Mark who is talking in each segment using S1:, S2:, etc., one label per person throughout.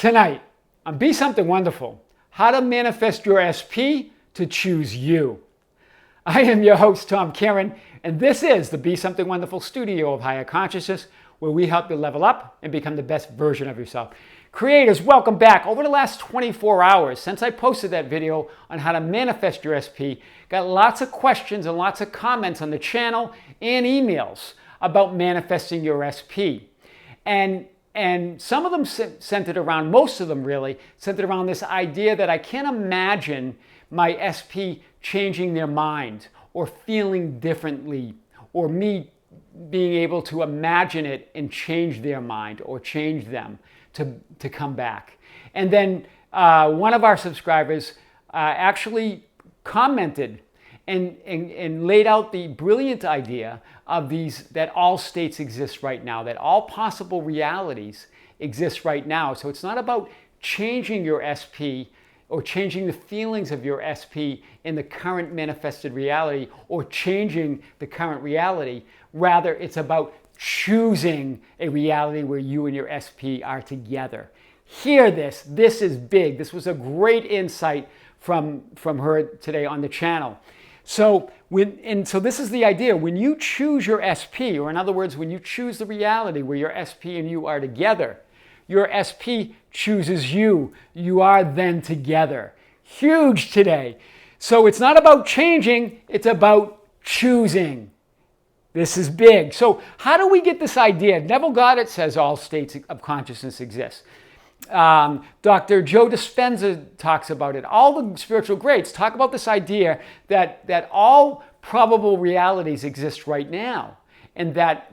S1: Tonight, on Be Something Wonderful, how to manifest your SP to choose you. I am your host, Tom Karen, and this is the Be Something Wonderful studio of higher consciousness, where we help you level up and become the best version of yourself. Creators, welcome back. Over the last 24 hours, since I posted that video on how to manifest your SP, got lots of questions and lots of comments on the channel and emails about manifesting your SP. And some of them centered around, most of them really, centered around this idea that I can't imagine my SP changing their mind or feeling differently, or me being able to imagine it and change their mind or change them to come back. And then one of our subscribers actually commented and laid out the brilliant idea of that all states exist right now, that all possible realities exist right now. So it's not about changing your SP or changing the feelings of your SP in the current manifested reality or changing the current reality. Rather, it's about choosing a reality where you and your SP are together. Hear this. This is big. This was a great insight from her today on the channel. So this is the idea. When you choose your SP, or in other words, when you choose the reality where your SP and you are together, your SP chooses you. You are then together. Huge today. So it's not about changing, it's about choosing. This is big. So how do we get this idea? Neville Goddard says all states of consciousness exist. Dr. Joe Dispenza talks about it. All the spiritual greats talk about this idea that all probable realities exist right now, and that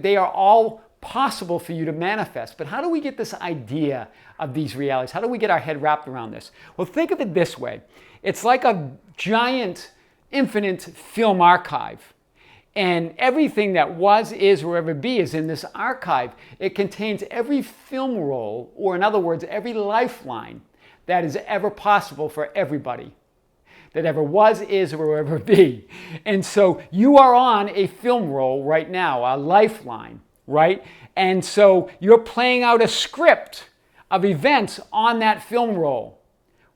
S1: they are all possible for you to manifest. But how do we get this idea of these realities? How do we get our head wrapped around this? Well, think of it this way. It's like a giant, infinite film archive. And everything that was, is, or ever be is in this archive. It contains every film roll, or in other words, every lifeline that is ever possible for everybody. That ever was, is, or will ever be. And so you are on a film roll right now, a lifeline, right? And so you're playing out a script of events on that film roll,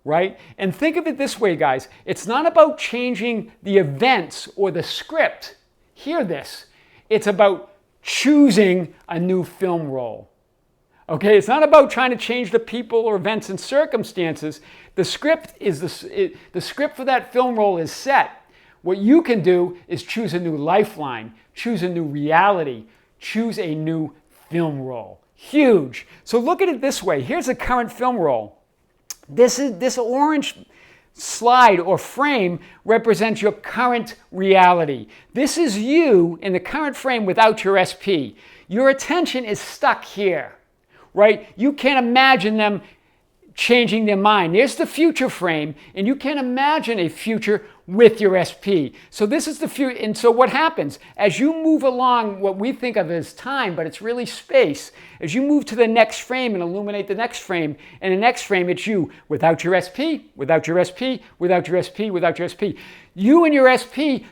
S1: right? And think of it this way, guys. It's not about changing the events or the script. Hear this. It's about choosing a new film roll. Okay, it's not about trying to change the people or events and circumstances. The script the script for that film roll is set. What you can do is choose a new lifeline, choose a new reality, choose a new film roll. Huge. So look at it this way. Here's a current film roll. This orange slide or frame represents your current reality. This is you in the current frame without your SP. Your attention is stuck here, right? You can't imagine them changing their mind. There's the future frame, and you can't imagine a future with your SP. So this is the future. And so what happens? As you move along what we think of as time, but it's really space, as you move to the next frame and illuminate the next frame, and the next frame, it's you without your SP, without your SP, without your SP, without your SP. You and your SP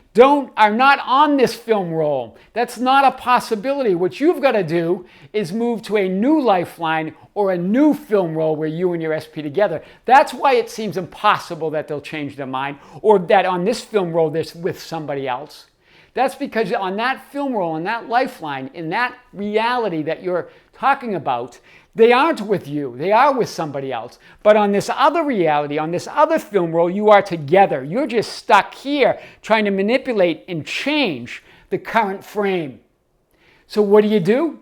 S1: are not on this film roll. That's not a possibility. What you've got to do is move to a new lifeline or a new film roll where you and your SP together. That's why it seems impossible that they'll change their mind, or that on this film roll they're with somebody else. That's because on that film roll, on that lifeline, in that reality that you're talking about, they aren't with you. They are with somebody else. But on this other reality, on this other film roll, you are together. You're just stuck here trying to manipulate and change the current frame. So what do?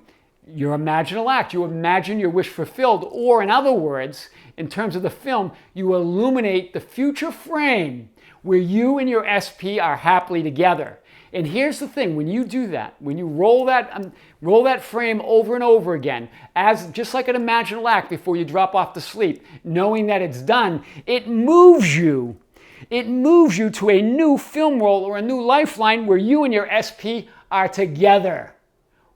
S1: Your imaginal act. You imagine your wish fulfilled. Or in other words, in terms of the film, you illuminate the future frame where you and your SP are happily together. And here's the thing, when you do that, when you roll that frame over and over again, as just like an imaginal act before you drop off to sleep, knowing that it's done, it moves you to a new film roll or a new lifeline where you and your SP are together,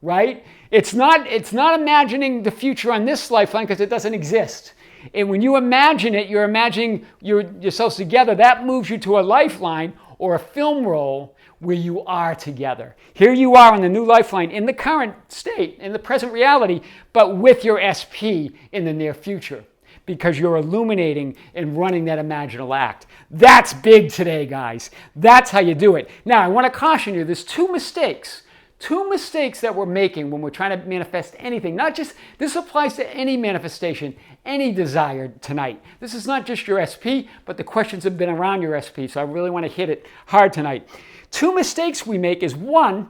S1: right? It's not imagining the future on this lifeline because it doesn't exist. And when you imagine it, you're imagining yourselves together. That moves you to a lifeline or a film roll where you are together. Here you are on the new lifeline in the current state, in the present reality, but with your SP in the near future, because you're illuminating and running that imaginal act. That's big today, guys. That's how you do it. Now, I want to caution you, there's two mistakes that we're making when we're trying to manifest anything. Not just, this applies to any manifestation, any desire tonight. This is not just your SP, but the questions have been around your SP, so I really want to hit it hard tonight. Two mistakes we make is, one,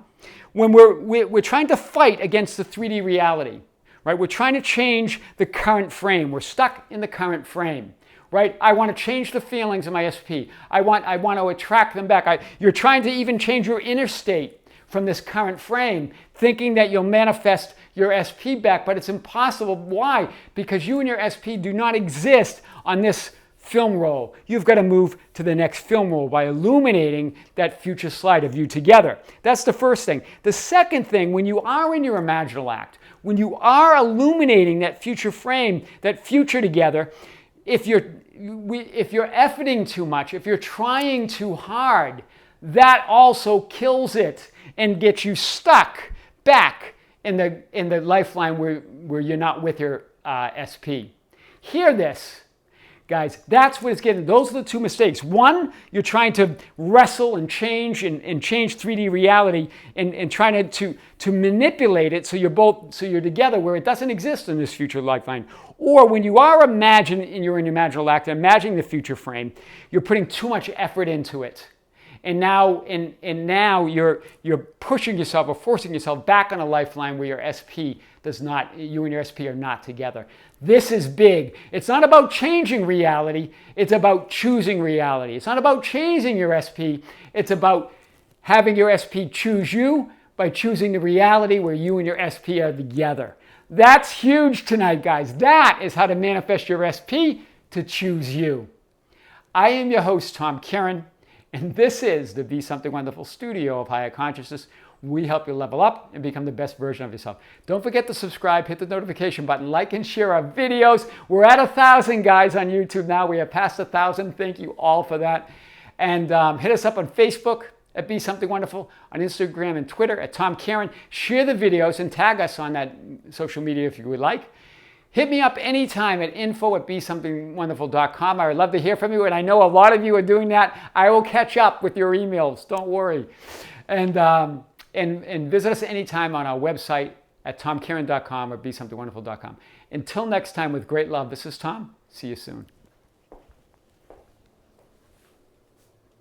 S1: when we're trying to fight against the 3D reality, right? We're trying to change the current frame. We're stuck in the current frame, right? I want to change the feelings of my SP. I want to attract them back. You're trying to even change your inner state from this current frame, thinking that you'll manifest your SP back, but it's impossible. Why? Because you and your SP do not exist on this film roll. You've got to move to the next film roll by illuminating that future slide of you together. That's the first thing. The second thing, when you are in your imaginal act, when you are illuminating that future frame, that future together, if you're efforting too much, if you're trying too hard, that also kills it and gets you stuck back in the lifeline where you're not with your SP. Hear this, guys. That's what it's getting. Those are the two mistakes. One, you're trying to wrestle and change 3D reality and trying to manipulate it so you're together where it doesn't exist in this future lifeline. Or when you are imagining, you're in your imaginal act, imagining the future frame, you're putting too much effort into it. And now you're pushing yourself or forcing yourself back on a lifeline where your SP you and your SP are not together. This is big. It's not about changing reality. It's about choosing reality. It's not about changing your SP. It's about having your SP choose you by choosing the reality where you and your SP are together. That's huge tonight, guys. That is how to manifest your SP to choose you. I am your host, Tom Karen. And this is the Be Something Wonderful studio of Higher Consciousness. We help you level up and become the best version of yourself. Don't forget to subscribe, hit the notification button, like and share our videos. We're at 1,000 guys on YouTube now. We have passed 1,000. Thank you all for that. And hit us up on Facebook at Be Something Wonderful, on Instagram and Twitter at Tom Karen. Share the videos and tag us on that social media if you would like. Hit me up anytime at info@besomethingwonderful.com. I would love to hear from you, and I know a lot of you are doing that. I will catch up with your emails. Don't worry. And visit us anytime on our website at tomkaren.com or besomethingwonderful.com. Until next time, with great love, this is Tom. See you soon.